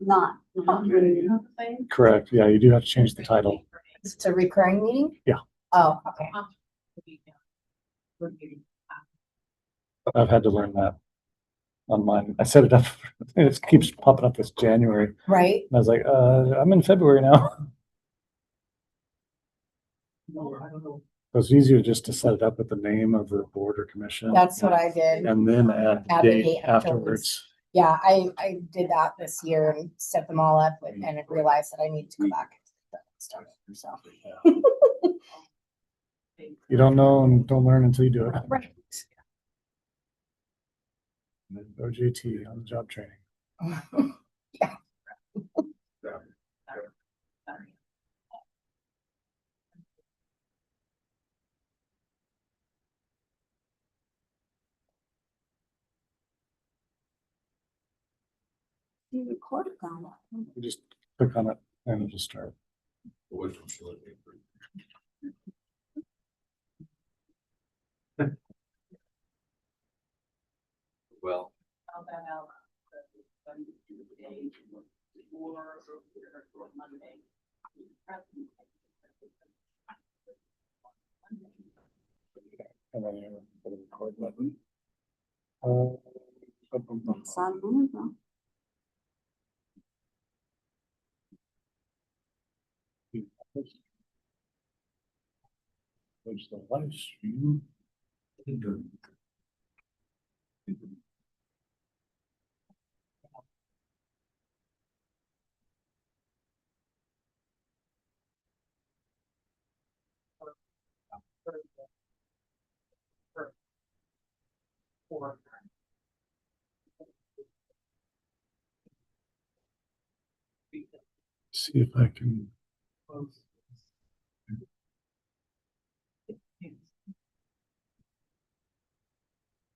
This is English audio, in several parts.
not. Correct. Yeah, you do have to change the title. It's a recurring meeting? Yeah. Oh, okay. I've had to learn that on mine. I set it up, and it keeps popping up as January. Right. And I was like, I'm in February now. It's easier just to set it up with the name of the board or commission. That's what I did. And then add the date afterwards. Yeah, I did that this year and set them all up and I realized that I needed to go back and start it. So. You don't know and don't learn until you do it. Right. OJT on the job training. Yeah. You recorded on that. You just click on it and it'll just start. Well. And then you put the record button. There's the live stream. See if I can.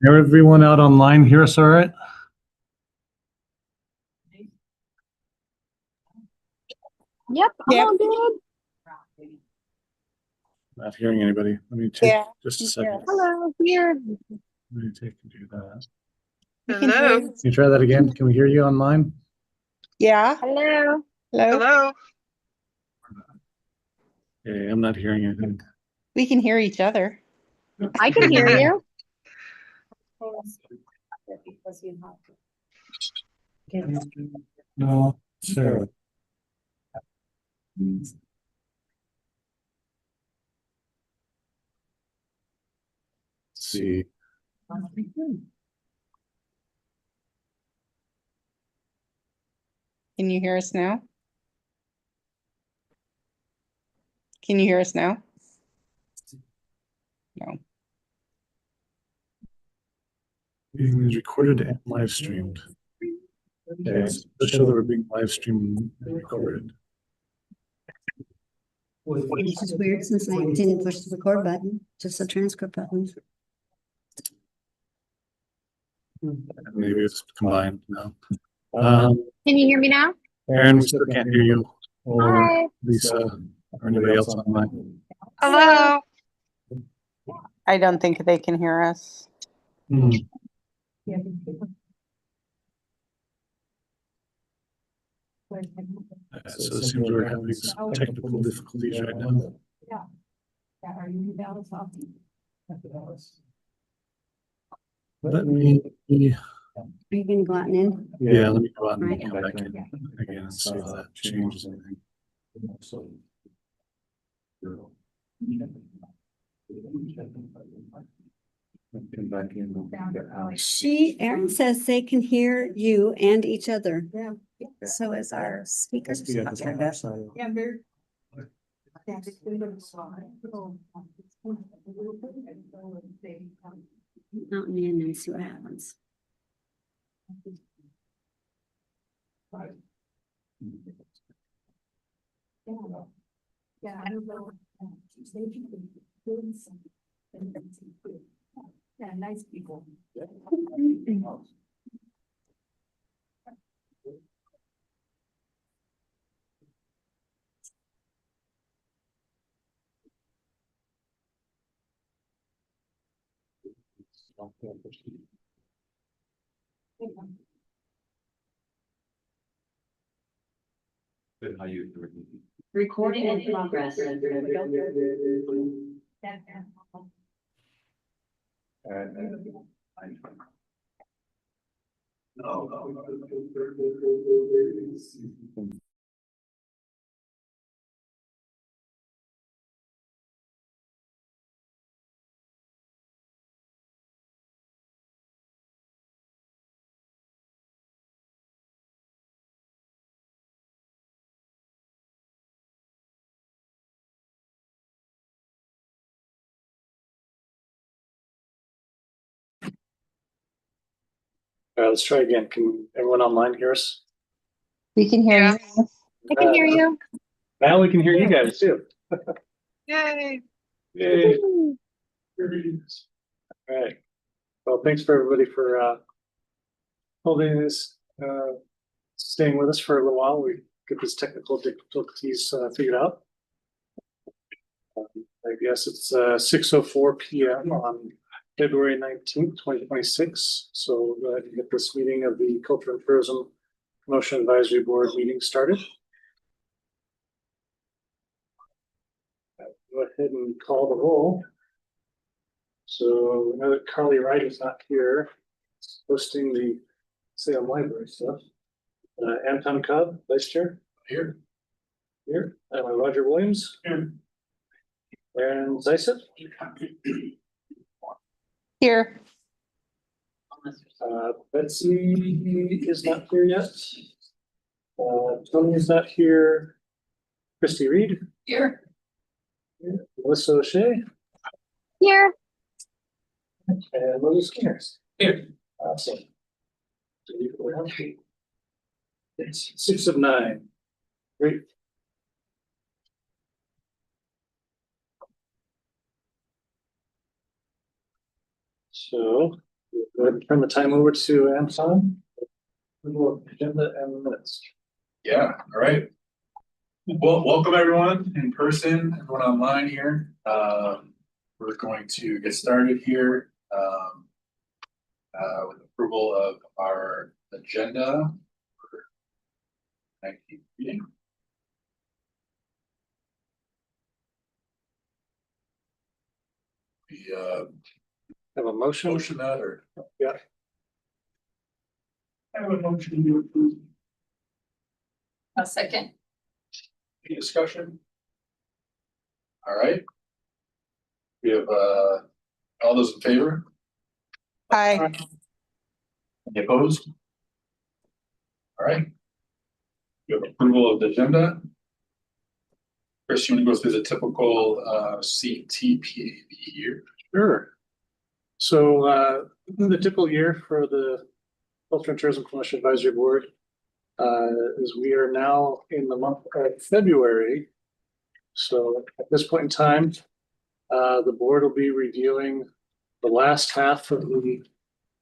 Everyone out online hear us all right? Yep, I'm all good. Not hearing anybody. Let me take just a Yeah. second. Hello, here. Let me take and do that. Hello. Can you try that again? Can we hear you online? Yeah. Hello. Hello. Hello. Okay, I'm not hearing anything. We can hear each other. I can hear you. No, Sarah. Let's see. Can you hear us now? Can you hear us now? No. Being recorded and live streamed. Okay, so let's show that we're being live streamed and recorded. Which is weird since I didn't push the record button, just the transcript button. Maybe it's combined now. Can you hear me now? Aaron, we still can't hear you. Or Hi. Lisa, or anybody else online. Hello. I don't think they can hear us. Hmm. So it seems we're having some technical difficulties right now. Let me, Are you gonna go out and in? yeah, let me go out and Right. come back in again and see if that changes anything. Aaron says they can hear you and each other. So is our speakers. Out and in and see what happens. Yeah, nice people. Recording in progress. All right, let's try again. Can everyone online hear us? We can hear Yeah. you. I can hear you. Now we can hear you guys too. Yay. Yay. All right. Well, thanks for everybody for holding this, staying with us for a little while. We get these technical difficulties figured out. I guess it's 6:04 p.m. on February 19th, 2026. So we'll go ahead and get this meeting of the Culture and Tourism Promotion Advisory Board meeting started. Go ahead and call the roll. So we know that Carly Wright is not here, hosting the Salem Library stuff. Anton Cobb, Vice Chair. Here. Here. Roger Williams. Here. And Zysip. Here. Betsy is not here yet. Tony is not here. Christy Reed. Here. Melissa O'Shea. Here. And Lily Skinners. Here. Awesome. It's 6 of 9. Great. So we'll go ahead and turn the time over to Anton. Agenda and the minutes. Yeah, all right. Well, welcome everyone in person, everyone online here. We're going to get started here with approval of our agenda for 19th meeting. We Have a motion. motion that or? Yeah. I have a motion to approve. A second. Any discussion? All right. We have all those in favor? Hi. Any opposed? All right. We have approval of the agenda. Chris, you want to go through the typical CTPAB year? Sure. So the typical year for the Culture and Tourism Promotion Advisory Board is we are now in the month of February. So at this point in time, the board will be reviewing the last half of the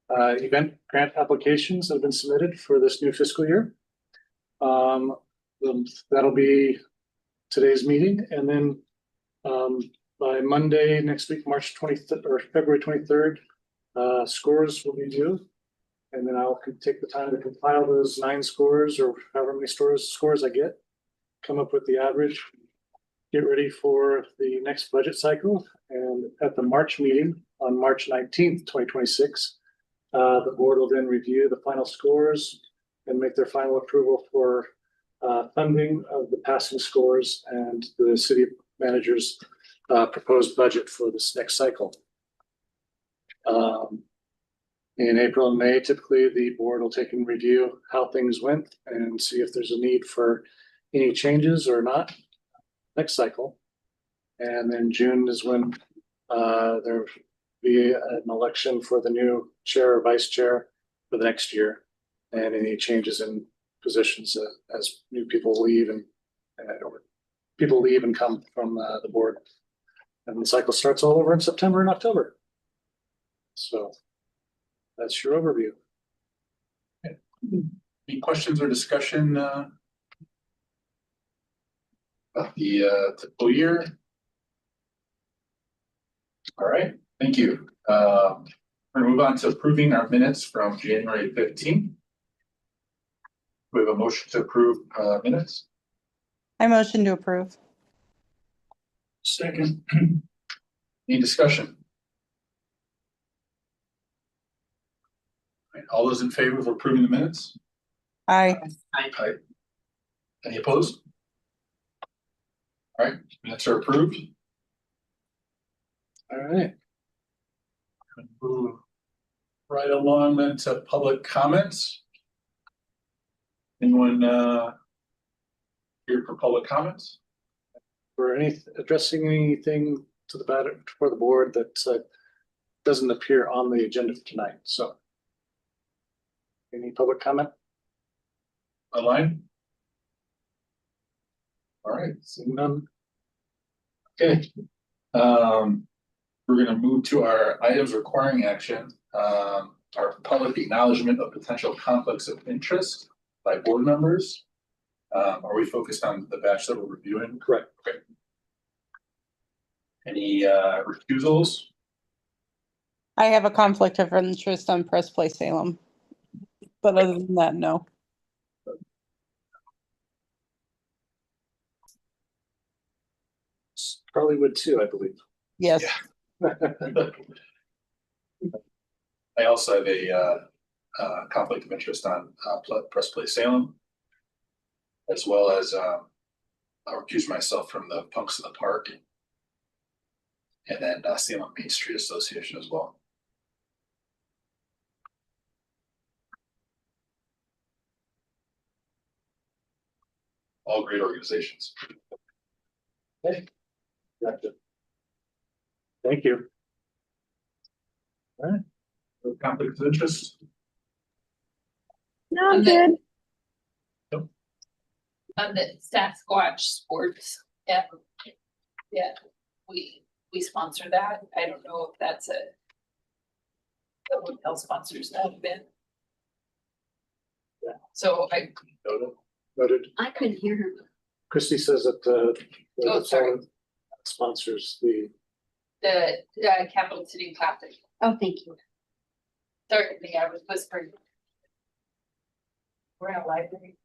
event grant applications that have been submitted for this new fiscal year. That'll be today's meeting, and then by Monday next week, March 23rd or February 23rd, scores will be due, and then I'll take the time to compile those 9 scores or however many scores I get, come up with the average, get ready for the next budget cycle, and at the March meeting on March 19th, 2026, the board will then review the final scores and make their final approval for funding of the passing scores and the city manager's proposed budget for this next cycle. In April and May, typically the board will take and review how things went and see if there's a need for any changes or not next cycle. And then June is when there'll be an election for the new chair or vice chair for the next year, and any changes in positions as new people leave and people leave and come from the board. And the cycle starts all over in September and October. So that's your overview. Any questions or discussion about the typical year? All right, thank you. We're gonna move on to approving our minutes from January 15th. We have a motion to approve minutes. I motion to approve. Second. Any discussion? All right, all those in favor of approving the minutes? Aye. Aye. Any opposed? All right, minutes are approved. All right. Move right along then to public comments. Anyone here for public comments? For addressing anything to the matter for the board that doesn't appear on the agenda for tonight, so. Any public comment? Online? All right, Seeing none? okay. We're gonna move to our items requiring action. Our public acknowledgement of potential conflicts of interest by board members. Are we focused on the batch that we're reviewing? Correct. Okay. Any recusals? I have a conflict of interest on Press Play Salem. But other than that, no. Probably would too, I believe. Yes. I also have a conflict of interest on Press Play Salem. As well as I'll recuse myself from the Punks in the Park. And then Salem Main Street Association as well. All great organizations. Okay. Gotcha. Thank you. All right. No conflict of interest? No, I'm good. On the Sasquatch Sports, yeah, we sponsor that. I don't know if that's a. The hotel sponsors that event. Yeah. So I, Noted. I couldn't hear her. Christie says that Oh, sorry. sponsors the. the Capital City Classic, Oh, thank you. certainly I was whispering. We're in a library.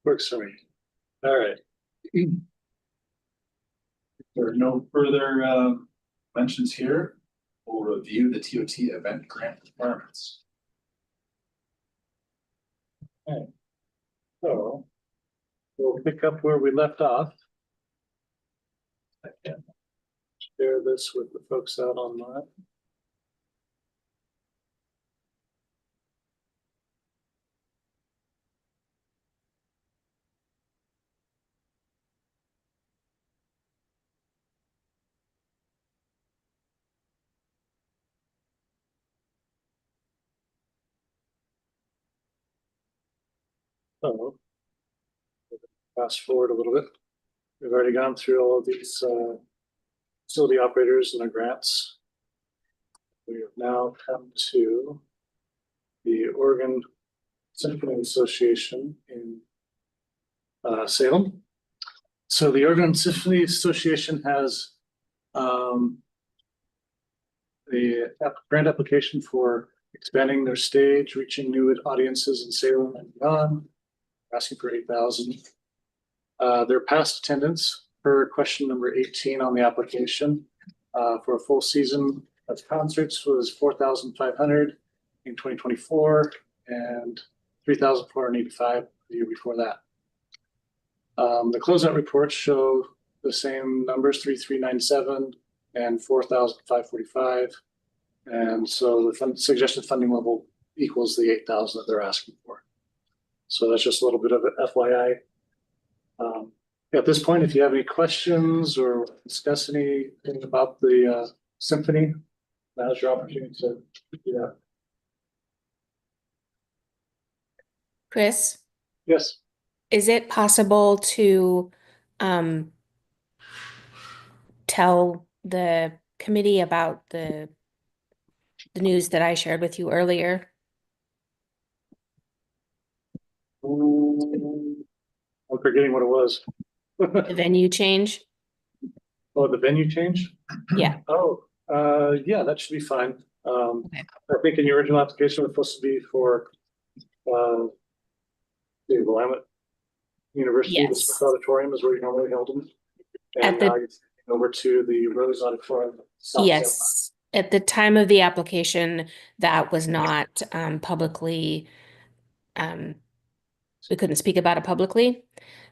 Works for me. All right. If there are no further mentions here, we'll review the TOT event grant requirements. So we'll pick up where we left off. I can share this with the folks out online. So fast forward a little bit. We've already gone through all of these facility operators and their grants. We have now come to the Oregon Symphony Association in Salem. So the Oregon Symphony Association has the grant application for expanding their stage, reaching new audiences in Salem and beyond, asking for 8,000. Their past attendance per question number 18 on the application for a full season of concerts was 4,500 in 2024 and 3,485 the year before that. The closeout reports show the same numbers, 3,397 and 4,545. And so the suggested funding level equals the 8,000 that they're asking for. So that's just a little bit of an FYI. At this point, if you have any questions or discuss anything about the symphony, now's your opportunity to do that. Chris, Yes. is it possible to tell the committee about the news that I shared with you earlier? I'm forgetting what it was. The venue change? Oh, the venue change? Yeah. Oh, yeah, that should be fine. Okay. I think in your original application it was supposed to be for the Willamette University, the Yes. Smith Auditorium is where you normally held them. At And the- now you're over to the Rose Auditorium. South Salem. Yes, at the time of the application, that was not publicly, we couldn't speak about it publicly.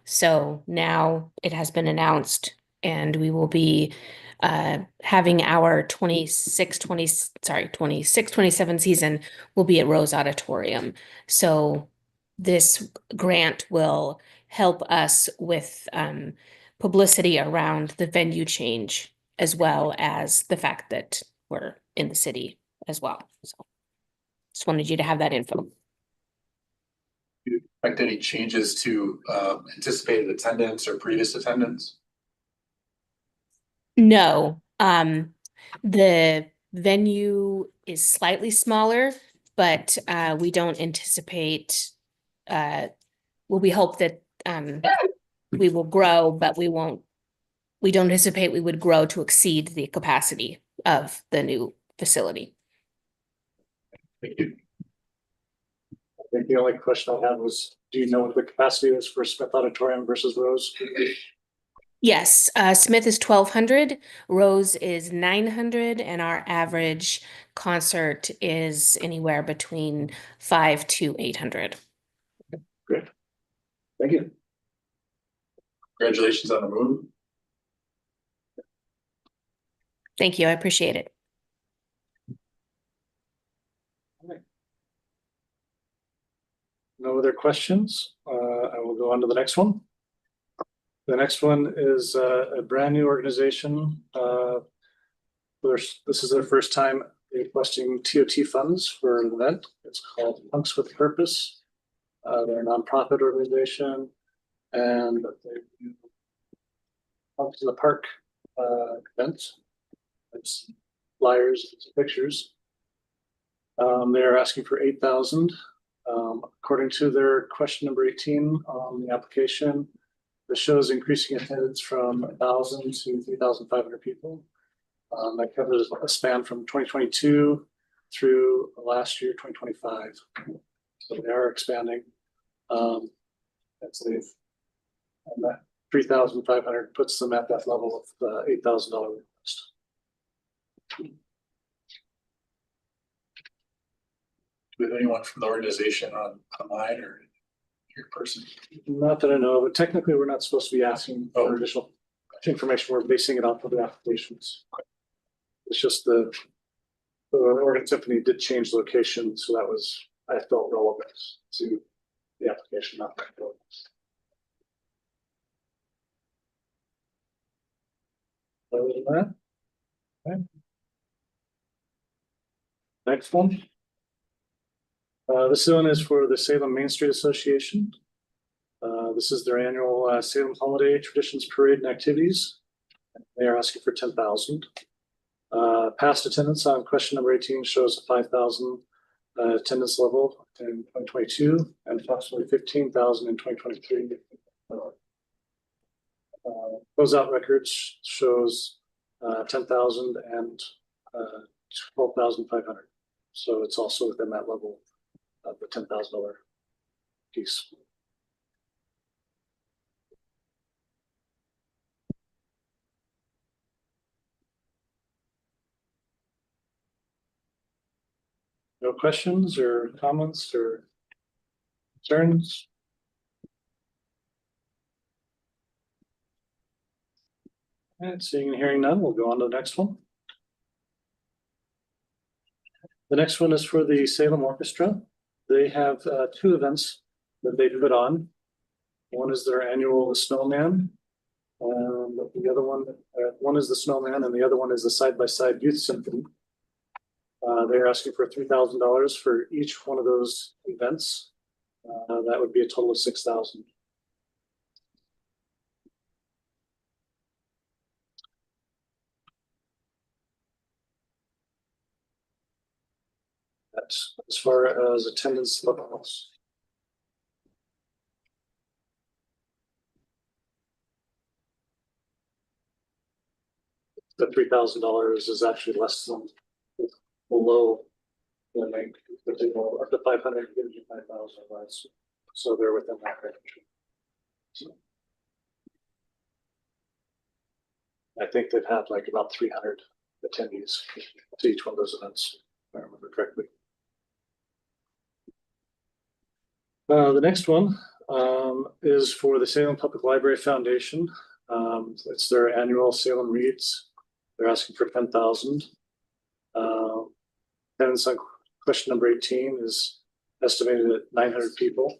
So now it has been announced and we will be having our 26-27 season will be at Rose Auditorium. So this grant will help us with publicity around the venue change, as well as the fact that we're in the city as well. So just wanted you to have that info. Do you expect any changes to anticipated attendance or previous attendance? No, the venue is slightly smaller, but we don't anticipate, well, we hope that we will grow, but we don't anticipate we would grow to exceed the capacity of the new facility. Thank you. I think the only question I had was, do you know what the capacity is for Smith Auditorium versus Rose? Yes, Smith is 1,200, Rose is 900, and our average concert is anywhere between 500 to 800. Great. Thank you. Congratulations on the move. Thank you, I appreciate it. No other questions? I will go on to the next one. The next one is a brand new organization. This is their first time requesting TOT funds for an event. It's called Punks with Purpose. They're a nonprofit organization, and they do Punks in the Park events. It's flyers, it's pictures. They are asking for 8,000. According to their question number 18 on the application, this shows increasing attendance from 1,000 to 3,500 people. That covers a span from 2022 through last year, 2025. So they are expanding. And that 3,500 puts them at that level of the $8,000 request. With anyone from the organization online or your person? Not that I know, but technically we're not supposed to be asking for additional information. We're basing it off of the applications. It's just the Oregon Symphony did change location, so that was, I felt, relevant to the application, not that. Other than that, okay. Next one. This one is for the Salem Main Street Association. This is their annual Salem Holiday Traditions Parade and Activities. They are asking for 10,000. Past attendance on question number 18 shows a 5,000 attendance level in 2022 and approximately 15,000 in 2023. Closeout records shows 10,000 and 12,500. So it's also within that level of the $10,000 piece. No questions or comments or concerns? And seeing and hearing none, we'll go on to the next one. The next one is for the Salem Orchestra. They have two events that they put on. One is their annual Snowman. The other one is the Snowman, and the other one is the Side by Side Youth Symphony. They're asking for $3,000 for each one of those events. That would be a total of 6,000. That's as far as attendance levels. The $3,000 is actually less than below the make up to 500 gives you 5,000 less. So they're within that range. I think they've had like about 300 attendees to each one of those events, if I remember correctly. The next one is for the Salem Public Library Foundation. It's their annual Salem Reads. They're asking for 10,000. Attendance on question number 18 is estimated at 900 people.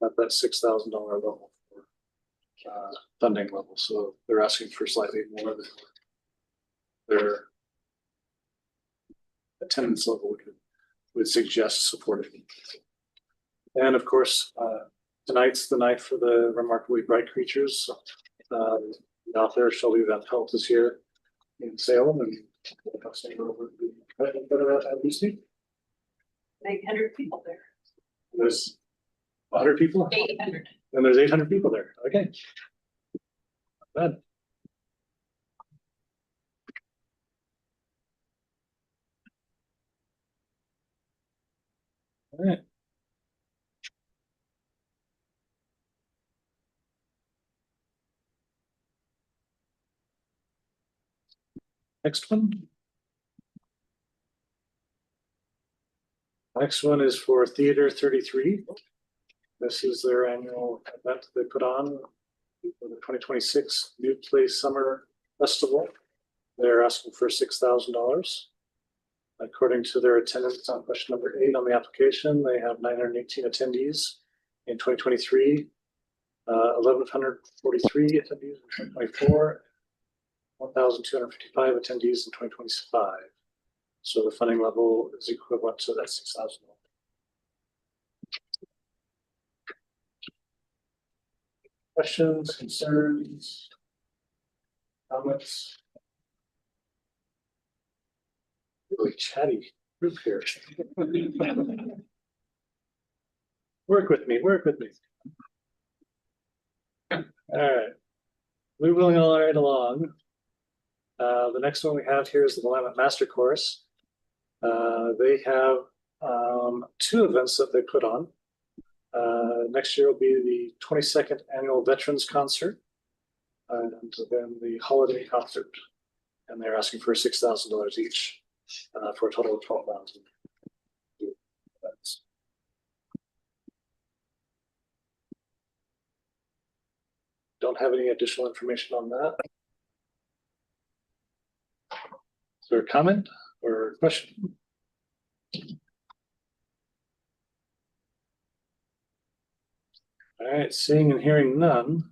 At that $6,000 level for funding level, so they're asking for slightly more than their attendance level would suggest supporting. And of course, tonight's the night for the Remarkably Bright Creatures. The author Shelby Van Pelt is here in Salem, and I'll send her over to the Lucy. 800 people there. There's 100 people, 800. and there's 800 people there. Okay, not bad. All right. Next one. Next one is for Theater 33. This is their annual event they put on for the 2026 New Play Summer Festival. They're asking for $6,000. According to their attendance on question number 8 on the application, they have 918 attendees in 2023, 1,143 attendees in 2024, 1,255 attendees in 2025. So the funding level is equivalent to that $6,000. Questions, concerns, comments? Really chatty group here. Work with me, work with me. All right, moving all right along. The next one we have here is the Willamette Master Course. They have 2 events that they put on. Next year will be the 22nd Annual Veterans Concert and then the Holiday Concert. And they're asking for $6,000 each for a total of $12,000. Don't have any additional information on that. Is there a comment or question? All right, seeing and hearing none,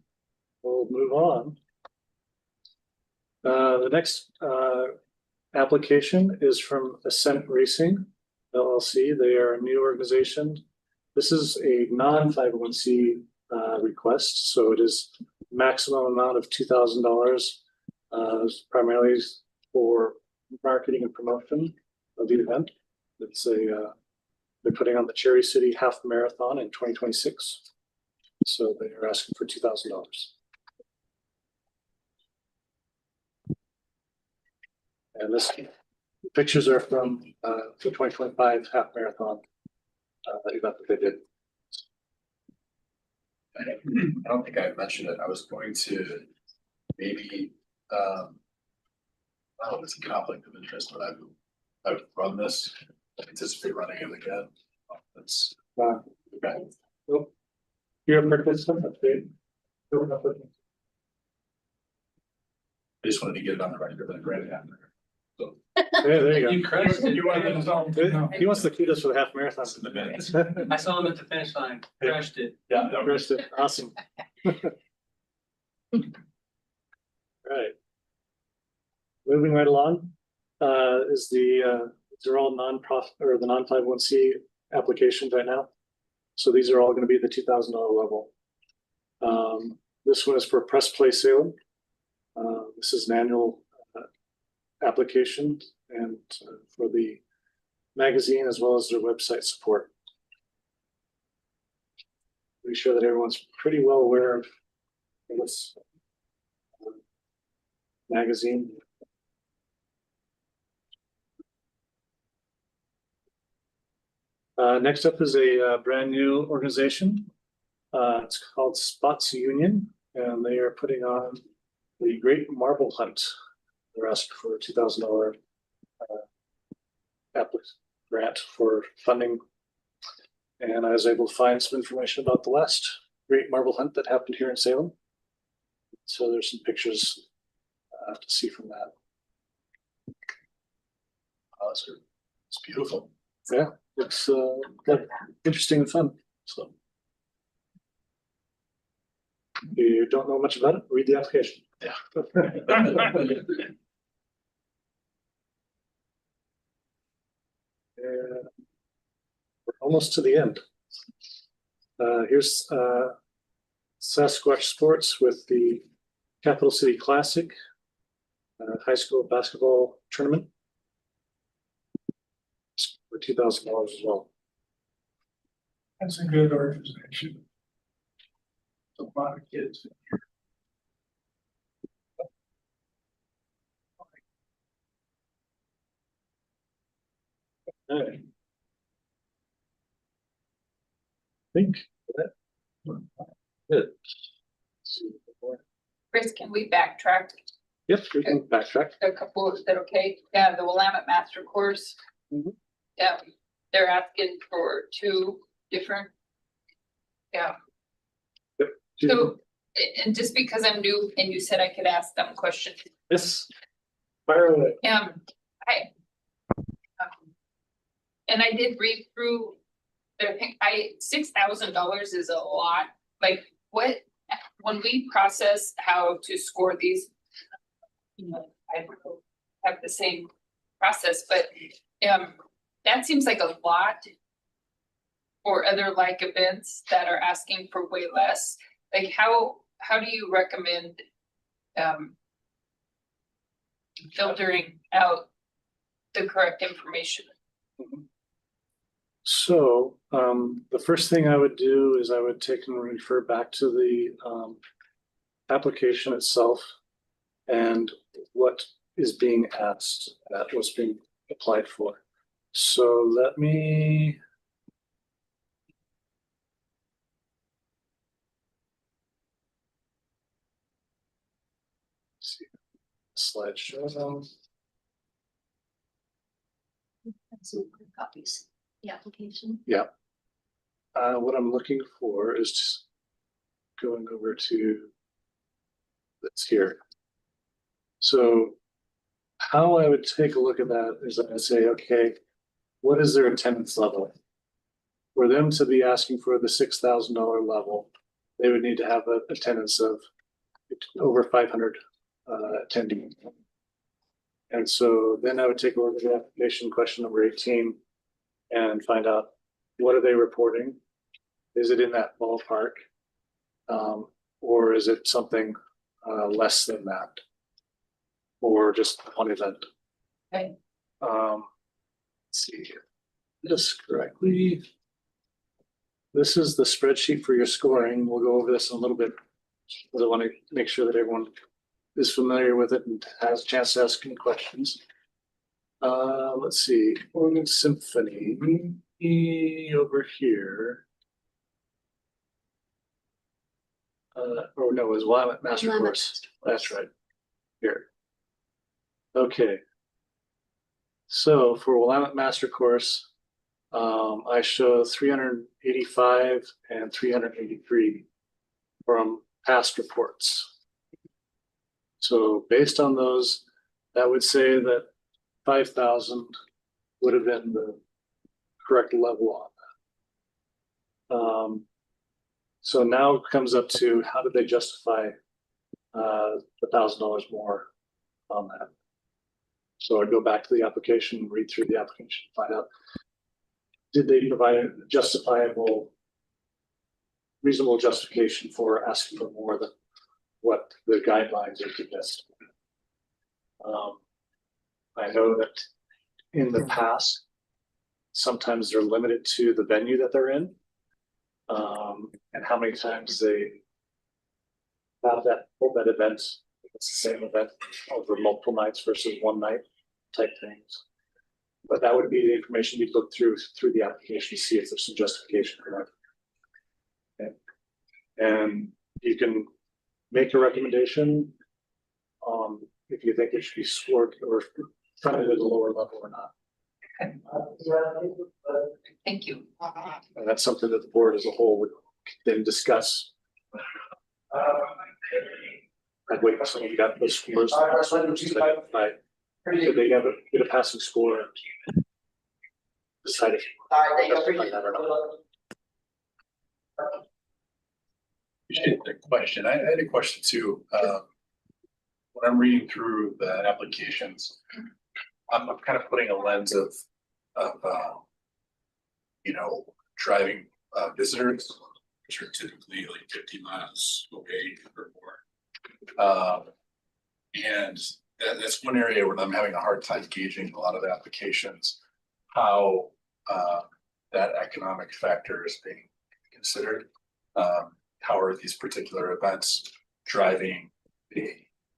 we'll move on. The next application is from Ascent Racing, LLC. They are a new organization. This is a non-501c request, so it is maximum amount of $2,000, primarily for marketing and promotion of the event. It's they're putting on the Cherry City Half Marathon in 2026. So they are asking for $2,000. And this pictures are from the 2025 Half Marathon event that they did. I don't think I mentioned it. I was going to maybe, I don't know if it's a conflict of interest, but I would run this, I anticipate running it again. That's okay. Nope. You're a participant. That's great. I just wanted to get it on the record that I read it after. So There you You crushed it. You wanted to go. He wants the kudos for the half marathon. in the minutes. I saw him at the finish line, crushed it. Yeah. Crushed it. Awesome. Right. Moving right along is they're all non-profit or the non-501c applications right now. So these are all going to be the $2,000 level. This one is for Press Play Salem. This is an annual application and for the magazine as well as their website support. Make sure that everyone's pretty well aware of this magazine. Next up is a brand new organization. It's called Spots Union, and they are putting on the Great Marble Hunt. They're asking for a $2,000 grant for funding. And I was able to find some information about the last Great Marble Hunt that happened here in Salem. So there's some pictures to see from that. Oh, it's beautiful. Yeah, it's interesting and fun. So if you don't know much about it, read the application. Yeah. And we're almost to the end. Here's Sasquatch Sports with the Capital City Classic high school basketball tournament for $2,000 as well. That's a good organization. A lot of kids. All right. I think that good. Chris, can we backtrack Yep, we can backtrack. a couple? Is that okay? Yeah, the Willamette Master Course. Mhm. Yeah, they're asking for 2 different. Yeah, so, and just because I'm new and you said I could ask them questions. Yes, fire away. And I did read through their thing. $6,000 is a lot. Like what, when we process how to score these, you know, I have the same process, but that seems like a lot for other like events that are asking for way less. Like how do you recommend filtering out the correct information? So the first thing I would do is I would take and refer back to the application itself and what is being asked, what's being applied for. So let me see slideshow. Copies, the application. Yeah. What I'm looking for is just going over to this here. So how I would take a look at that is I would say, okay, what is their attendance level? For them to be asking for the $6,000 level, they would need to have an attendance of over 500 attendees. And so then I would take a look at the application question number 18 and find out what are they reporting? Is it in that ballpark? Or is it something less than that? Or just one event? Okay. Let's see here. This correctly. This is the spreadsheet for your scoring. We'll go over this in a little bit. But I want to make sure that everyone is familiar with it and has a chance to ask any questions. Let's see, Oregon Symphony over here. Oh no, it was Willamette Master Willamette Course. That's right. Here. Okay. So for Willamette Master Course, I show 385 and 383 from past reports. So based on those, that would say that 5,000 would have been the correct level on that. So now it comes up to how did they justify the $1,000 more on that? So I'd go back to the application, read through the application, find out, did they provide a justifiable, reasonable justification for asking for more than what the guidelines are suggesting? I know that in the past, sometimes they're limited to the venue that they're in, and how many times they have that event. It's the same event over multiple nights versus one night type things. But that would be the information you'd look through the application to see if there's some justification for that. Okay. And you can make a recommendation if you think it should be scored or funded at a lower level or not. Thank you. And that's something that the board as a whole would then discuss. I'd wait until you got those scores. Did they get a passing score? Decide if that or not. Appreciate the question. I had a question too. When I'm reading through the applications, I'm kind of putting a lens of driving visitors, which are typically like 50 miles away or more. And that's one area where I'm having a hard time gauging a lot of the applications, how that economic factor is being considered. How are these particular events driving the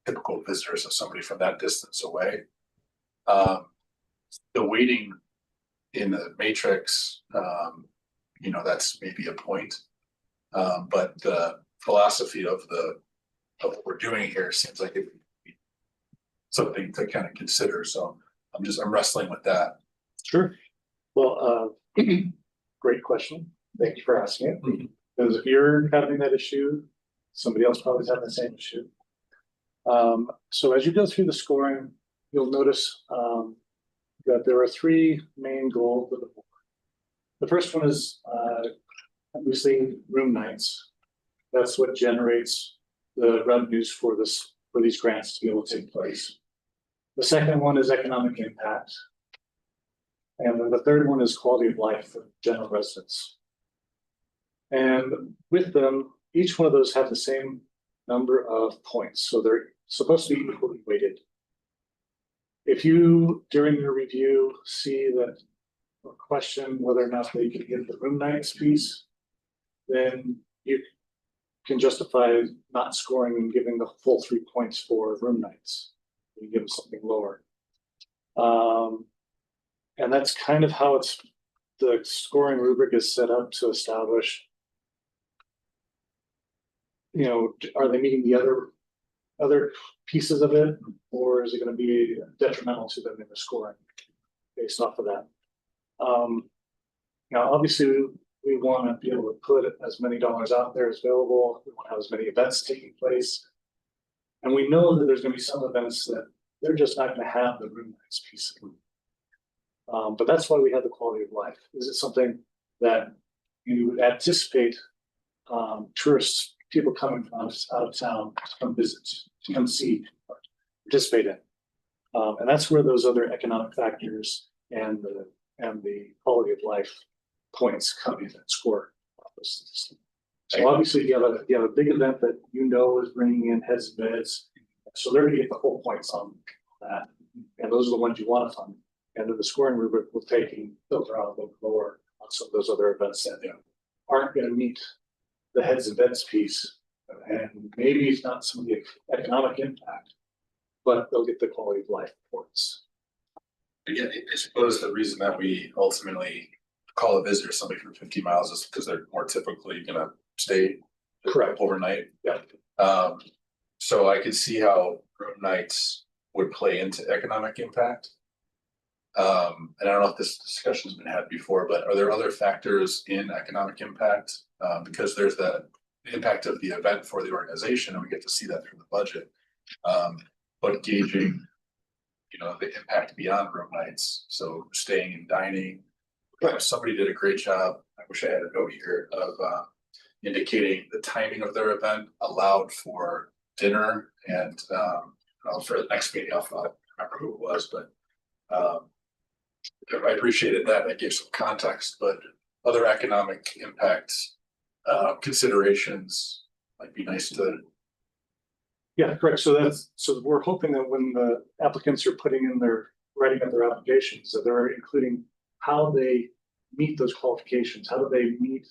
typical visitors of somebody from that distance away? The weighting in the matrix, that's maybe a point. But the philosophy of what we're doing here seems like it would be something to kind of consider. So I'm wrestling with that. Sure. Well, great question. Thank you for asking it. Because if you're having that issue, somebody else probably is having the same issue. So as you go through the scoring, you'll notice that there are three main goals of the board. The first one is obviously room nights. That's what generates the revenues for these grants to be able to take place. The second one is economic impact. And then the third one is quality of life for general residents. And with them, each one of those have the same number of points. So they're supposed to be equally weighted. If you, during your review, see that or question whether or not they can get the room nights piece, then you can justify not scoring and giving the full 3 points for room nights. You give them something lower. And that's kind of how the scoring rubric is set up to establish, are they meeting the other pieces of it, or is it going to be detrimental to them in the scoring based off of that? Now, obviously, we want to be able to put as many dollars out there as available. We want to have as many events taking place. And we know that there's going to be some events that they're just not going to have the room nights piece of it. But that's why we have the quality of life. Is it something that you would anticipate tourists, people coming from out of town to come visit, to come see, participate in? And that's where those other economic factors and the quality of life points come in and score. So obviously, if you have a big event that is bringing in heads and beds, so they're going to get the whole points on that, and those are the ones you want to fund. And then the scoring rubric will take and filter out a little lower on some of those other events that aren't going to meet the heads and beds piece, and maybe it's not some of the economic impact, but they'll get the quality of life points. Again, I suppose the reason that we ultimately call a visitor somebody from 50 miles is because they're more typically going to stay overnight. Yeah. So I could see how room nights would play into economic impact. And I don't know if this discussion's been had before, but are there other factors in economic impact? Because there's the impact of the event for the organization, and we get to see that through the budget. But gauging, the impact beyond room nights. So staying and dining. Somebody did a great job. I wish I had a note here of indicating the timing of their event allowed for dinner, and for the next meeting, I'll remember who it was, but I appreciated that. That gave some context, but other economic impact considerations might be nice to. Yeah, correct. So we're hoping that when the applicants are writing up their applications, that they're including how they meet those qualifications. How do they meet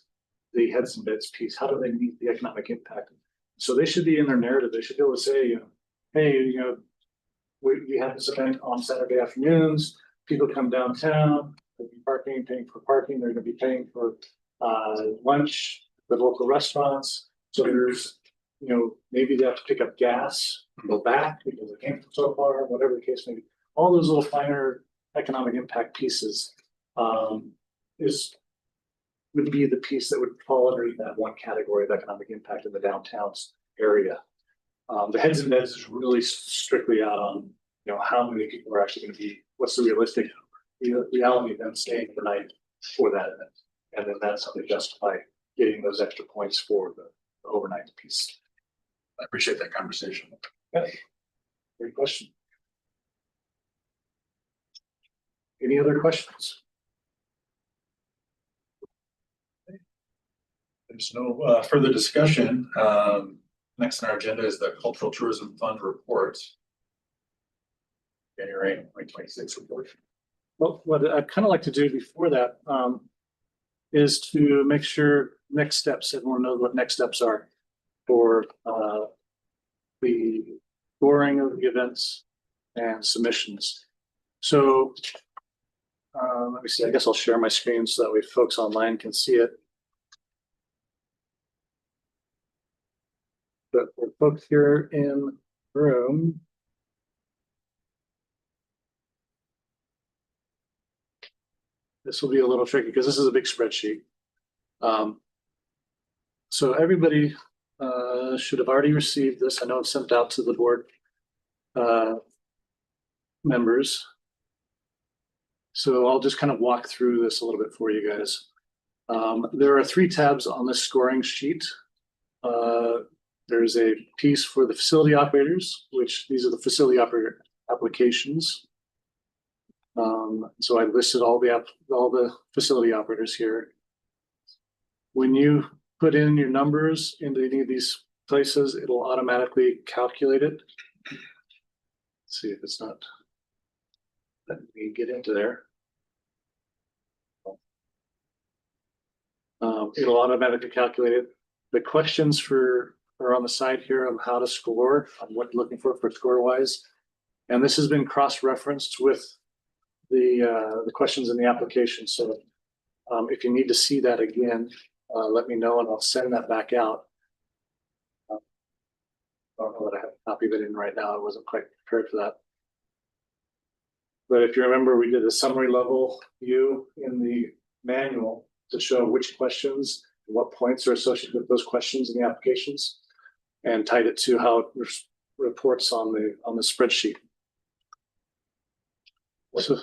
the heads and beds piece? How do they meet the economic impact? So they should be in their narrative. They should be able to say, hey, we have this event on Saturday afternoons. people come downtown, they'll be paying for parking, they're gonna be paying for lunch, the local restaurants. So there's, you know, maybe they have to pick up gas, and go back because they came from so far, whatever the case may be. All those little finer economic impact pieces would be the piece that would fall underneath that one category of economic impact in the downtown's area. The heads and beds is really strictly out on, you know, how many people are actually gonna be, what's the realistic reality of them staying the night for that event. And then that's how they justify getting those extra points for the overnight piece. I appreciate that conversation. Yeah. Great question. Any other questions? There's no further discussion. Next on our agenda is the Cultural Tourism Fund report. January 2026 report. Well, what I'd kind of like to do before that is to make sure next steps, everyone knows what next steps are for the scoring of the events and submissions. So let me see, I guess I'll share my screen so that way folks online can see it. But for folks here in the room, this will be a little tricky because this is a big spreadsheet. So everybody should have already received this. I know it's sent out to the board members. So I'll just kind of walk through this a little bit for you guys. There are 3 tabs on this scoring sheet. There's a piece for the facility operators, which these are the facility operator applications. So I listed all the facility operators here. When you put in your numbers into any of these places, it'll automatically calculate it. Let's see if it's not. Let me get into there. It'll automatically calculate it. The questions are on the side here of how to score, on what you're looking for score wise. And this has been cross-referenced with the questions in the application. So if you need to see that again, let me know and I'll send that back out. I don't know that I have a copy of it in right now. I wasn't quite prepared for that. But if you remember, we did a summary level view in the manual to show which questions, what points are associated with those questions in the applications, and tied it to how it reports on the spreadsheet. So,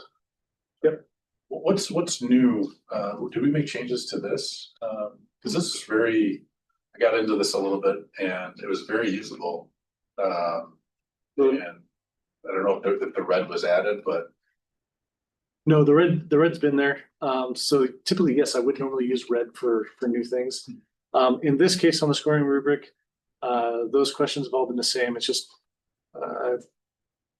yep. What's new? Do we make changes to this? Because this is very, I got into this a little bit and it was very usable. And I don't know if the red was added, but. No, the red's been there. So typically, yes, I would normally use red for new things. In this case, on the scoring rubric, those questions have all been the same. It's just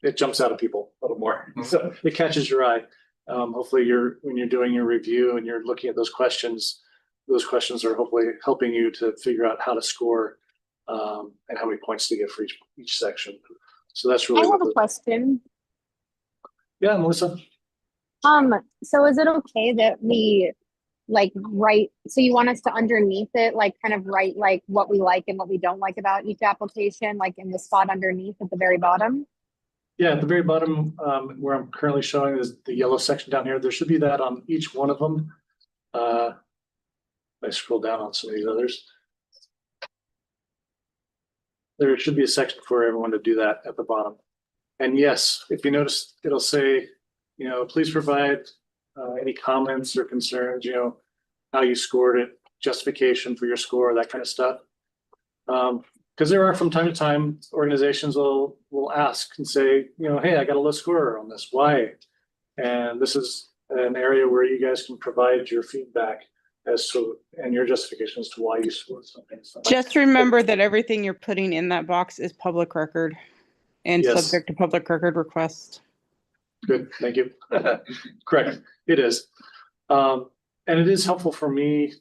it jumps out at people a little more, so it catches your eye. Hopefully, when you're doing your review and you're looking at those questions are hopefully helping you to figure out how to score and how many points to get for each section. So that's really. I have a question. Yeah, Melissa. So is it okay that we like write, so you want us to underneath it, like kind of write like what we like and what we don't like about each application, like in the spot underneath at the very bottom? Yeah, at the very bottom, where I'm currently showing is the yellow section down here. There should be that on each one of them. I scroll down on some of these others. There should be a section for everyone to do that at the bottom. And yes, if you notice, it'll say, you know, please provide any comments or concerns, you know, how you scored it, justification for your score, that kind of stuff. Because there are from time to time organizations will ask and say, you know, hey, I got a low score on this. Why? And this is an area where you guys can provide your feedback as to and your justification as to why you scored something. Just remember that everything you're putting in that box is public record and Yes. subject to public record request. Good, thank you. Correct, it is. And it is helpful for me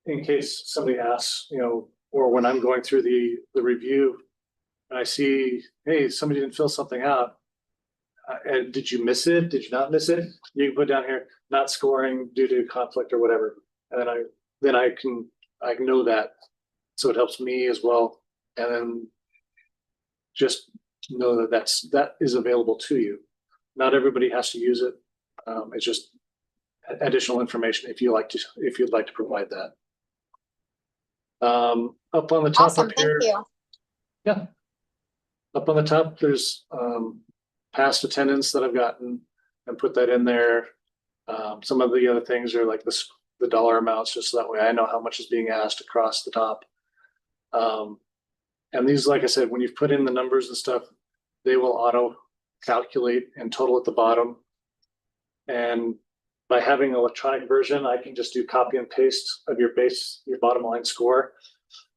in case somebody asks, you know, or when I'm going through the review and I see, hey, somebody didn't fill something out. and did you miss it? Did you not miss it? You can put down here, not scoring due to conflict or whatever. And then I can know that. So it helps me as well. And then just know that that is available to you. Not everybody has to use it. It's just additional information if you'd like to provide that. Up on the top Awesome, up here. thank you. Yeah. Up on the top, there's past attendance that I've gotten and put that in there. Some of the other things are like the dollar amounts, just so that way I know how much is being asked across the top. And these, like I said, when you've put in the numbers and stuff, they will auto calculate and total at the bottom. And by having an electronic version, I can just do copy and paste of your bottom line score.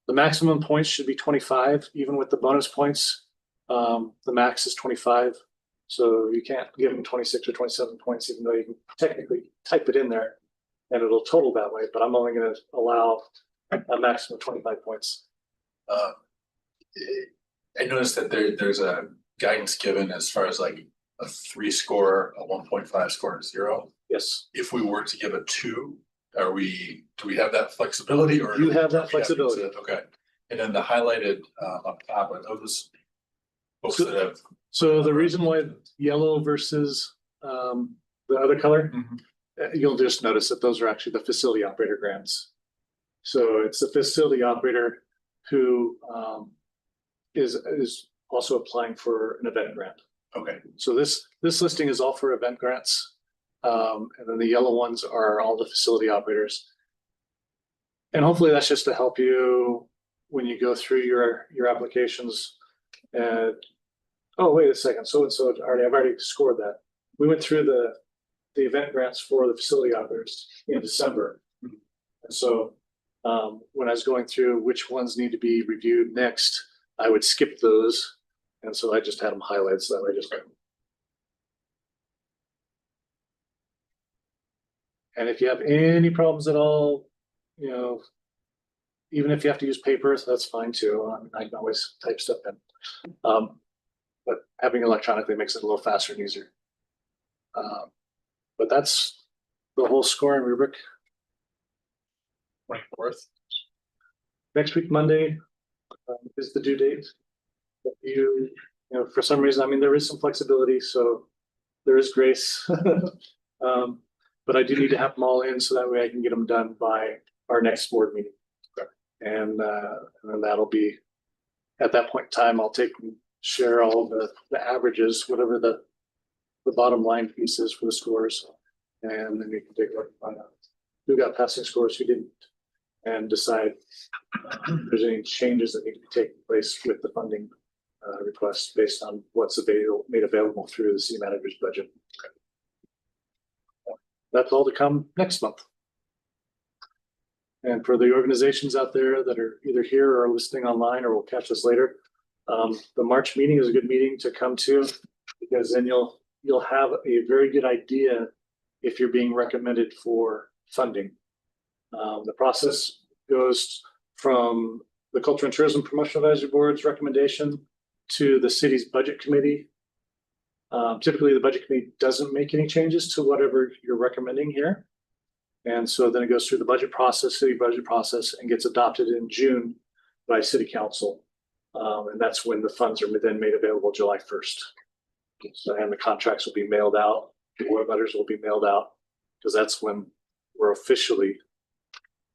The maximum points should be 25, even with the bonus points. The max is 25. So you can't give them 26 or 27 points, even though you can technically type it in there and it'll total that way. But I'm only going to allow a maximum of 25 points. I noticed that there's a guidance given as far as like a 3 score, a 1.5 score, and 0. Yes. If we were to give a 2, do we have that flexibility or? You have that flexibility. Okay. And then the highlighted up top, are those folks that have. So the reason why yellow versus the other color, you'll just notice that those are actually the facility operator grants. So it's the facility operator who is also applying for an event grant. Okay. So this listing is all for event grants. And then the yellow ones are all the facility operators. And hopefully that's just to help you when you go through your applications. And oh, wait a second. So I've already scored that. We went through the event grants for the facility operators in December. And so when I was going through which ones need to be reviewed next, I would skip those. And so I just had them highlighted so that I just. And if you have any problems at all, you know, even if you have to use paper, so that's fine too. I mean, I can always type stuff in. But having electronically makes it a little faster and easier. But that's the whole scoring rubric. 24th. Next week, Monday, is the due date. If you know, for some reason, I mean, there is some flexibility, so there is grace. But I do need to have them all in so that way I can get them done by our next board meeting. And then that'll be, at that point in time, I'll take and share all the averages, whatever the bottom line piece is for the scores. And then we can take a look and find out who got passing scores, who didn't, and decide if there's any changes that need to be taking place with the funding requests based on what's made available through the city manager's budget. That's all to come next month. And for the organizations out there that are either here or listening online or will catch us later, the March meeting is a good meeting to come to, because then you'll have a very good idea if you're being recommended for funding. The process goes from the Culture and Tourism Promotion Advisory Board's recommendation to the city's budget committee. Typically, the budget committee doesn't make any changes to whatever you're recommending here. And so then it goes through the budget process, city budget process, and gets adopted in June by city council. And that's when the funds are then made available July 1st. So, and the contracts will be mailed out, the award letters will be mailed out, because that's when we're officially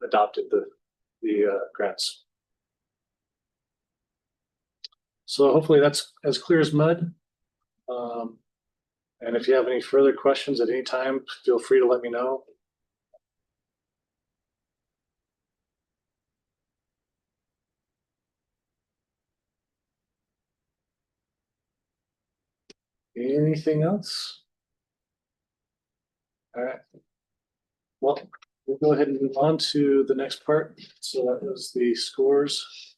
adopted the grants. So hopefully that's as clear as mud. And if you have any further questions at any time, feel free to let me know. Anything else? All right. Well, we'll go ahead and move on to the next part. So that was the scores.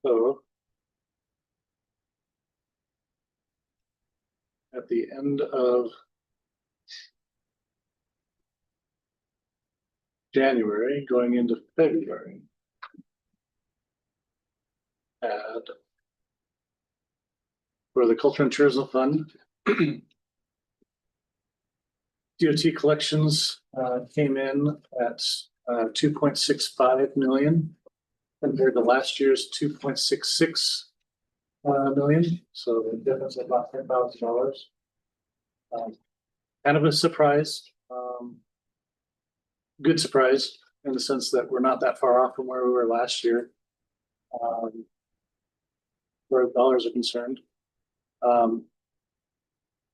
So at the end of January, going into February, add for the Culture and Tourism Fund, DOT collections came in at 2.65 million compared to last year's 2.66 million. So the difference of about $10,000. Kind of a surprise. Good surprise in the sense that we're not that far off from where we were last year, where dollars are concerned.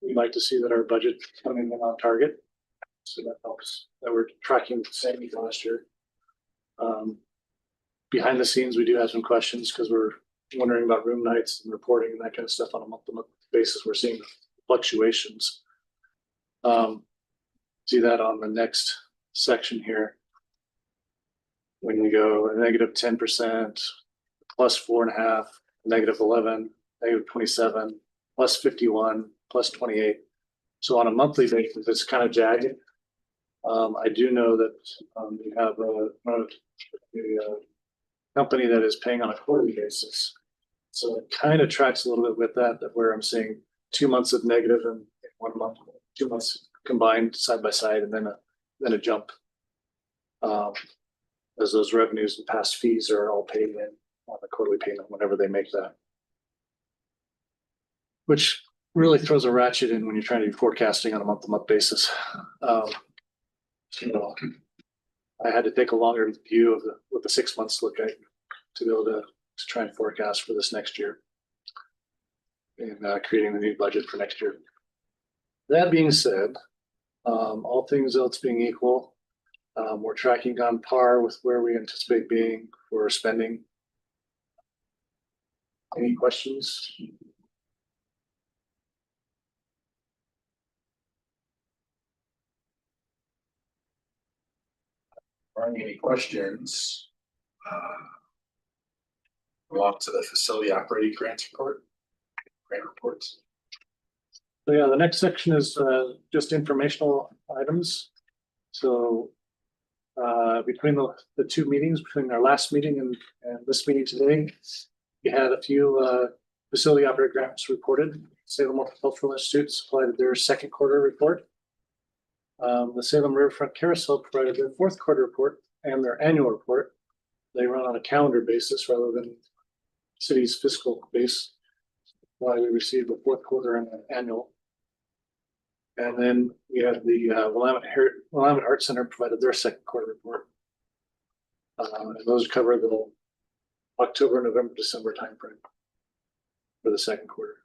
We'd like to see that our budget coming in on target, so that helps that we're tracking the same as last year. Behind the scenes, we do have some questions because we're wondering about room nights and reporting and that kind of stuff on a month-to-month basis. We're seeing fluctuations. See that on the next section here. When you go negative 10%, plus 4.5, negative 11, negative 27, plus 51, plus 28. So on a monthly basis, it's kind of jagged. I do know that we have a company that is paying on a quarterly basis. So it kind of tracks a little bit with that, where I'm seeing 2 months of negative and 1 month, 2 months combined side by side, and then a jump. As those revenues and past fees are all paid in on the quarterly payment whenever they make that. Which really throws a ratchet in when you're trying to do forecasting on a month-to-month basis. I had to take a longer view of what the 6 months look like to be able to try and forecast for this next year and creating the new budget for next year. That being said, all things else being equal, we're tracking on par with where we anticipate being for spending. Any questions? Any questions? Go on to the facility operating grant reports. So yeah, the next section is just informational items. So between the two meetings, between our last meeting and this meeting today, we had a few facility operating grants reported. Salem Multicultural Institute supplied their second quarter report. The Salem Riverfront Carousel provided their fourth quarter report and their annual report. They run on a calendar basis rather than city's fiscal base. Why we received the fourth quarter and an annual. And then we had the Willamette Art Center provided their second quarter report. And those cover the October, November, December timeframe for the second quarter.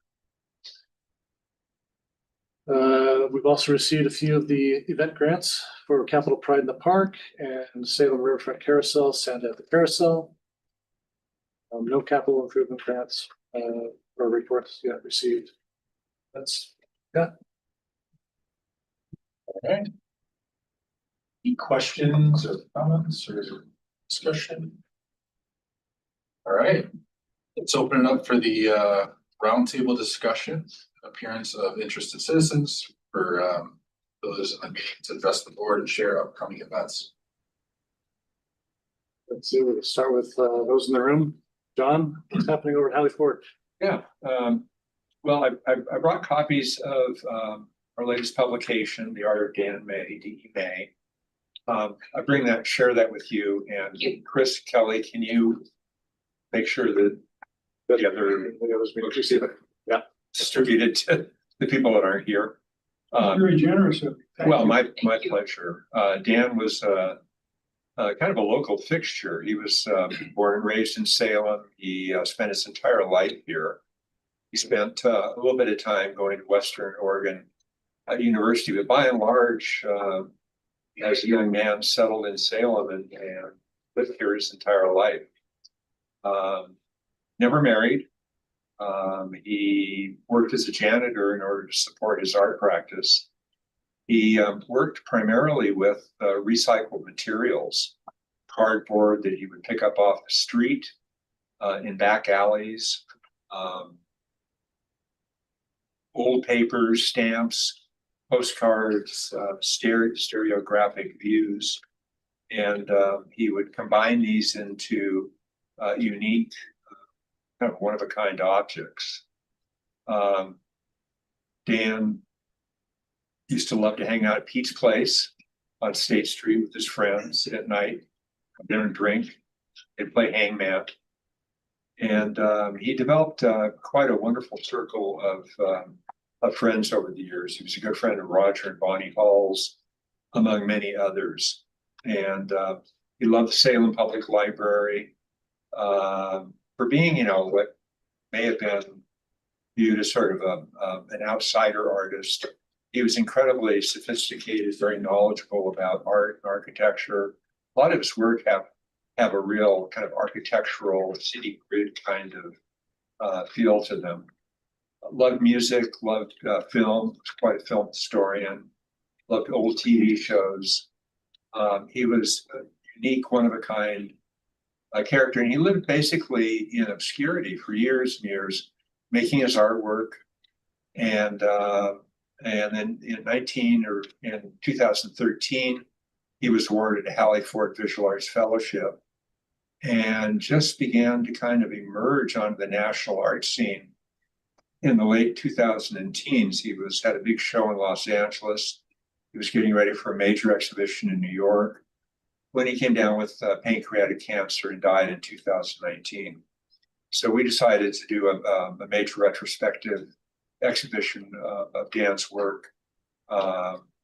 We've also received a few of the event grants for Capital Pride in the Park and Salem Riverfront Carousel, Santa at the Carousel. No capital improvement grants or reports yet received. That's yeah. All right. Any questions or comments or discussion? All right. Let's open it up for the roundtable discussion. Appearance of interested citizens for those in the meeting to address the board and share upcoming events. Let's see, we'll start with those in the room. John, what's happening over at Halley Ford? Yeah, well, I brought copies of our latest publication, The Art of Dan and May, D.E. May. I share that with you, and Chris, Kelly, can you make sure that the others receive it? Yeah, distributed to the people that aren't here? Very generous of you. Well, my pleasure. Dan was kind of a local fixture. He was born and raised in Salem. He spent his entire life here. He spent a little bit of time going to Western Oregon University, but by and large, as a young man, settled in Salem and lived here his entire life. Never married. He worked as a janitor in order to support his art practice. He worked primarily with recycled materials, cardboard that he would pick up off the street, in back alleys. Old papers, stamps, postcards, stereographic views. And he would combine these into unique, kind of one-of-a-kind objects. Dan used to love to hang out at Pete's place on State Street with his friends at night, come there and drink. They'd play hangman. And he developed quite a wonderful circle of friends over the years. He was a good friend of Roger and Bonnie Hall's, among many others. And he loved the Salem Public Library for being, what may have been viewed as sort of an outsider artist. He was incredibly sophisticated, very knowledgeable about art and architecture. A lot of his work have a real kind of architectural city grid kind of feel to them. Loved music, loved film, was quite a film historian, loved old TV shows. He was a unique, one-of-a-kind character, and he lived basically in obscurity for years and years, making his artwork. And then in 2013, he was awarded a Halley Ford Visual Arts Fellowship, and just began to kind of emerge onto the national art scene in the late 2010s. He had a big show in Los Angeles. He was getting ready for a major exhibition in New York when he came down with pancreatic cancer and died in 2019. So we decided to do a major retrospective exhibition of Dan's work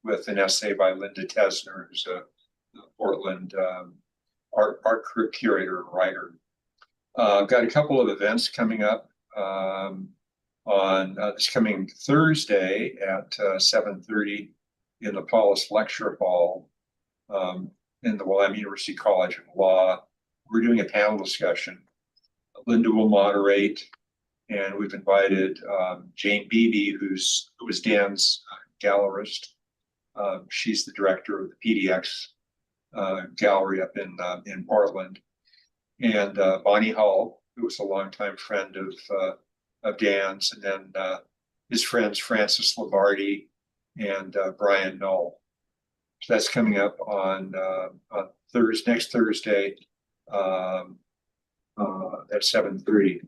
with an essay by Linda Tesner, who's a Portland art curator and writer. I've got a couple of events coming up on this coming Thursday at 7:30 in the Paulus Lecture Hall in the Willamette University College of Law. We're doing a panel discussion. Linda will moderate, and we've invited Jane Beebe, who was Dan's gallerist. She's the director of the PDX gallery up in Portland, and Bonnie Hall, who was a longtime friend of Dan's, and then his friends Francis Labardi and Brian Null. So that's coming up on next Thursday at 7:30.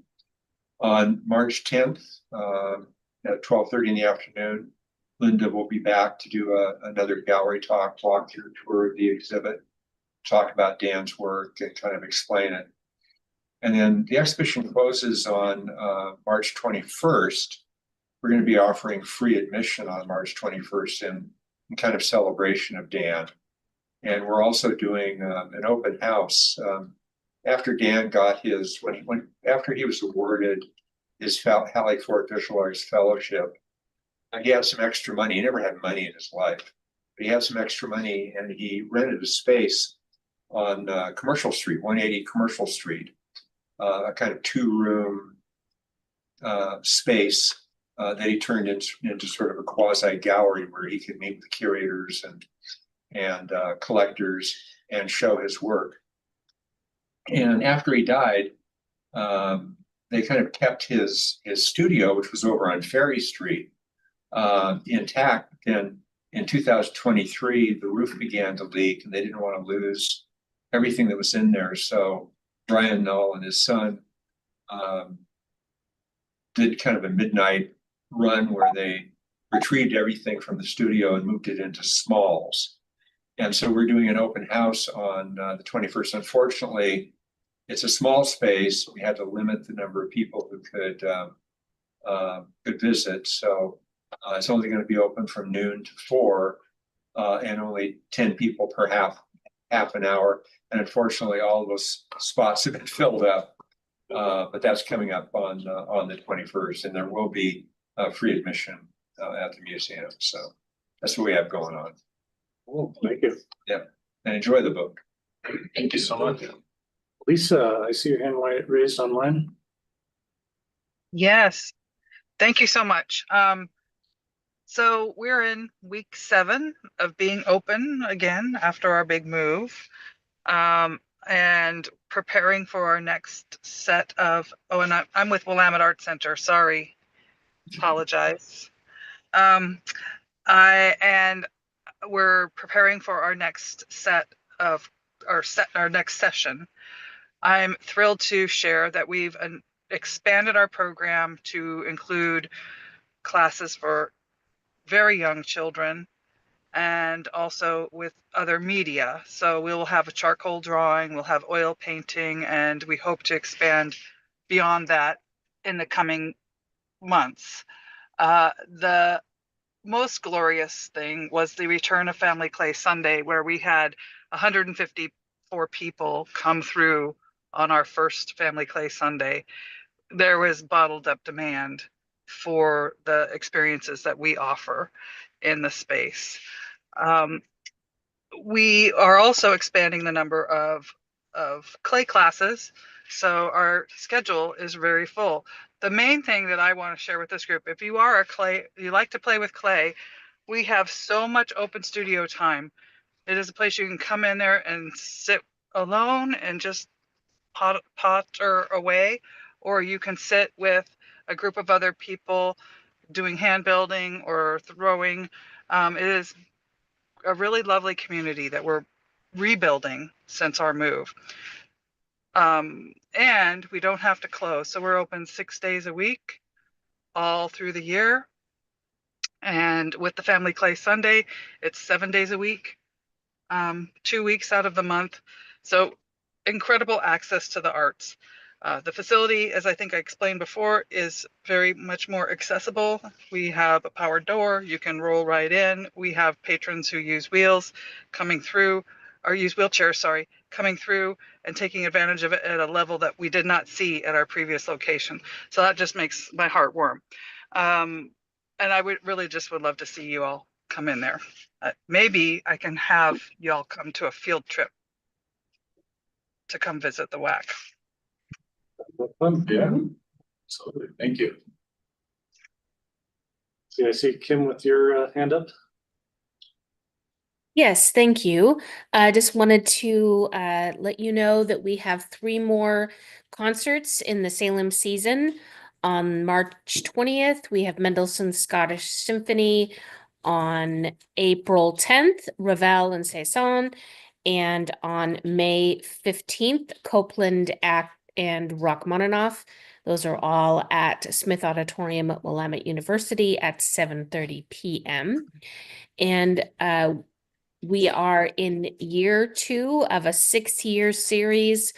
On March 10th at 12:30 in the afternoon, Linda will be back to do another gallery talk, walkthrough tour of the exhibit, talk about Dan's work and kind of explain it. And then the exhibition closes on March 21st. We're going to be offering free admission on March 21st in kind of celebration of Dan. And we're also doing an open house. After Dan got after he was awarded his Halley Ford Visual Arts Fellowship, he had some extra money. He never had money in his life, but he had some extra money, and he rented a space on Commercial Street, 180 Commercial Street, a kind of 2-room space that he turned into sort of a quasi gallery where he could meet with curators and collectors and show his work. And after he died, they kind of kept his studio, which was over on Ferry Street, intact. Then in 2023, the roof began to leak, and they didn't want to lose everything that was in there. So Brian Null and his son did kind of a midnight run where they retrieved everything from the studio and moved it into smalls. And so we're doing an open house on the 21st. Unfortunately, it's a small space. We had to limit the number of people who could visit. So it's only going to be open from noon to 4, and only 10 people per half an hour. And unfortunately, all of those spots have been filled up. But that's coming up on the 21st, and there will be free admission at the museum. So that's what we have going on. Oh, thank you. Yeah, and enjoy the book. Thank you so much. Lisa, I see your hand raised online. Yes, thank you so much. So we're in week 7 of being open again after our big move. and preparing for our next set of, oh, and I'm with Willamette Art Center, sorry, apologize. And we're preparing for our next set of, our next session. I'm thrilled to share that we've expanded our program to include classes for very young children and also with other media. So we'll have a charcoal drawing, we'll have oil painting, and we hope to expand beyond that in the coming months. The most glorious thing was the return of Family Clay Sunday, where we had 154 people come through on our first Family Clay Sunday. There was bottled up demand for the experiences that we offer in the space. We are also expanding the number of clay classes, so our schedule is very full. The main thing that I want to share with this group, if you are a clay, you like to play with clay, we have so much open studio time. It is a place you can come in there and sit alone and just potter away, or you can sit with a group of other people doing hand building or throwing. It is a really lovely community that we're rebuilding since our move. And we don't have to close. So we're open 6 days a week, all through the year. And with the Family Clay Sunday, it's 7 days a week, 2 weeks out of the month. So incredible access to the arts. The facility, as I think I explained before, is very much more accessible. We have a powered door. You can roll right in. We have patrons who use wheels coming through, or use wheelchairs, sorry, coming through and taking advantage of it at a level that we did not see at our previous location. So that just makes my heart warm. And I would really just would love to see you all come in there. Maybe I can have y'all come to a field trip to come visit the WAC. Yeah, absolutely. Thank you. See, I see Kim with your hand up. Yes, thank you. I just wanted to let you know that we have 3 more concerts in the Salem season. On March 20th, we have Mendelssohn's Scottish Symphony. On April 10th, Ravel and Saison. And on May 15th, Copeland Act and Rachmaninoff. Those are all at Smith Auditorium at Willamette University at 7:30 p.m. And we are in year 2 of a 6-year series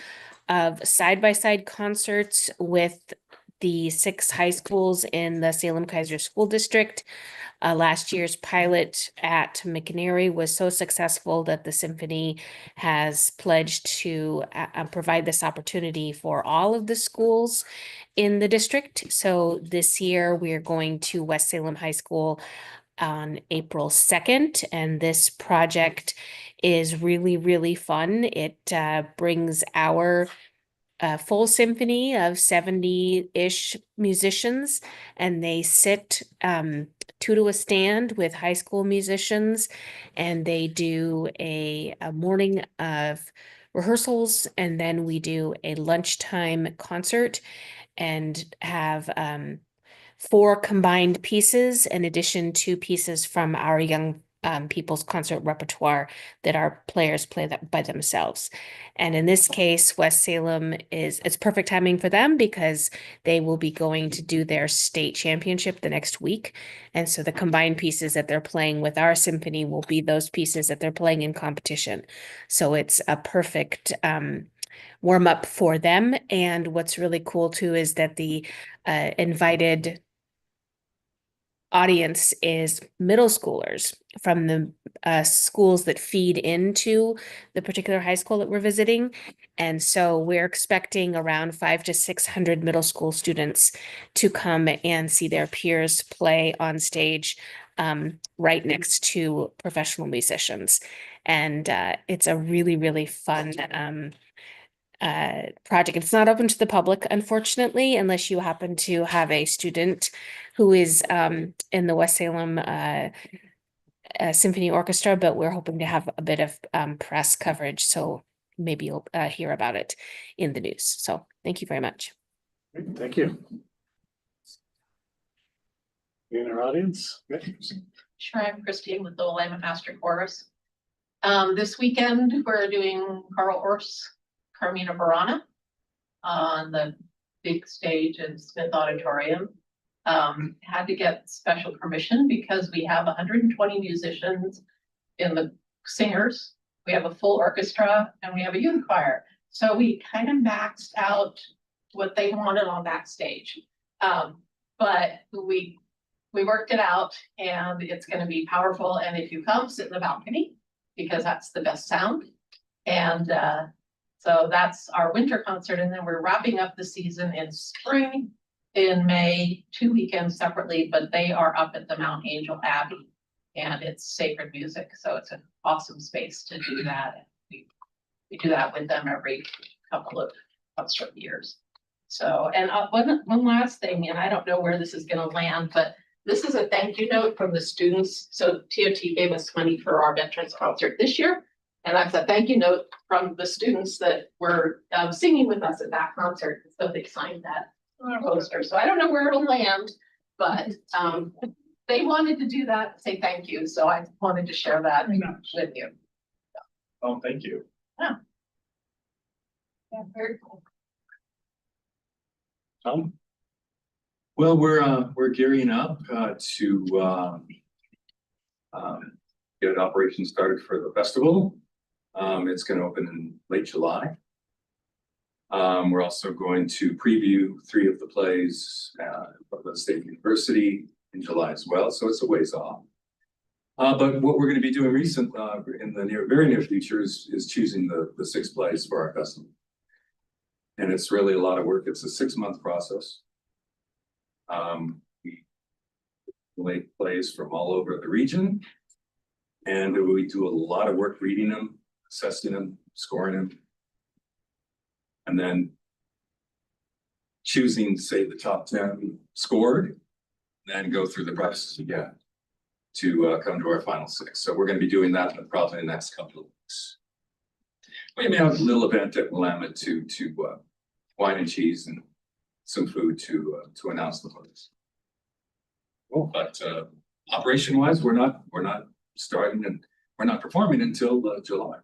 of side-by-side concerts with the 6 high schools in the Salem-Keizer School District. Last year's pilot at McNary was so successful that the symphony has pledged to provide this opportunity for all of the schools in the district. So this year we're going to West Salem High School on April 2nd, and this project is really, really fun. It brings our full symphony of 70-ish musicians, and they sit 2 to a stand with high school musicians, and they do a morning of rehearsals, and then we do a lunchtime concert and have 4 combined pieces in addition to pieces from our young people's concert repertoire that our players play that by themselves. And in this case, West Salem it's perfect timing for them because they will be going to do their state championship the next week. And so the combined pieces that they're playing with our symphony will be those pieces that they're playing in competition. So it's a perfect warm up for them. And what's really cool too is that the invited audience is middle schoolers from the schools that feed into the particular high school that we're visiting. And so we're expecting around 500 to 600 middle school students to come and see their peers play on stage right next to professional musicians. And it's a really, really fun project. It's not open to the public, unfortunately, unless you happen to have a student who is in the West Salem Symphony Orchestra, but we're hoping to have a bit of press coverage. So maybe you'll hear about it in the news. So thank you very much. Great, thank you. In our audience. Sure, I'm Christine with the Willamette Master Chorus. This weekend, we're doing Carl Orff's Carmina Burana on the big stage in Smith Auditorium. Had to get special permission because we have 120 musicians in the singers. We have a full orchestra and we have a youth choir. So we kind of maxed out what they wanted on that stage. But we worked it out and it's going to be powerful. And if you come, sit in the balcony because that's the best sound. And so that's our winter concert. And then we're wrapping up the season in spring in May, 2 weekends separately, but they are up at the Mount Angel Abbey and it's sacred music. So it's an awesome space to do that. We do that with them every couple of years. So, and one last thing, and I don't know where this is going to land, but this is a thank you note from the students. So TOT gave us money for our veterans concert this year. And that's a thank you note from the students that were singing with us at that concert. So they signed that poster. So I don't know where it'll land, but they wanted to do that, say thank you. So I wanted to share that with you. Oh, thank you. Yeah, very cool. Well, we're gearing up to get operations started for the festival. It's going to open in late July. We're also going to preview 3 of the plays at the State University in July as well, so it's a ways off. But what we're going to be doing in the very near future is choosing the 6 plays for our festival. And it's really a lot of work. It's a 6-month process. We collate plays from all over the region, and we do a lot of work reading them, assessing them, scoring them, and then choosing, say, the top 10 scored, then go through the process again to come to our final 6. So we're going to be doing that probably in the next couple of weeks. We may have a little event at Willamette to wine and cheese and some food to announce the plays. Well, but operation wise, we're not starting and we're not performing until July.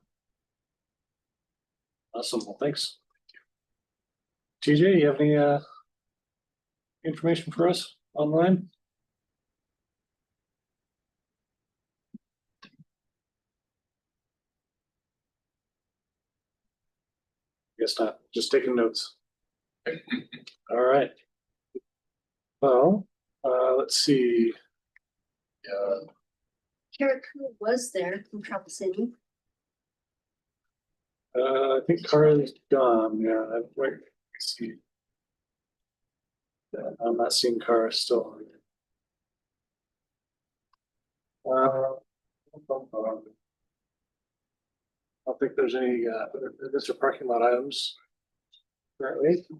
Awesome. Well, thanks. TJ, you have any information for us online? Guess not. Just taking notes. All right. Well, let's see. Kara was there from Travel City. I think Kara's gone. Yeah, wait. Let's see. I'm not seeing Kara still. I don't think there's any Mr. Parking Lot items currently. Are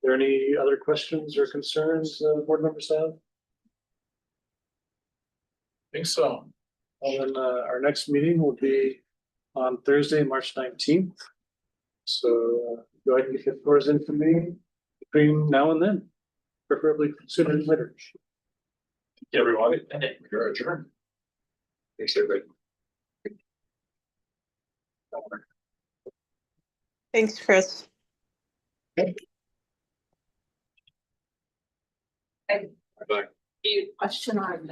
there any other questions or concerns board members have? I think so. And then our next meeting will be on Thursday, March 19th. So go ahead and get your doors in for me between now and then, preferably sooner than later. Everyone, you're adjourned. Thanks, everybody. Thanks, Chris. Bye. Question on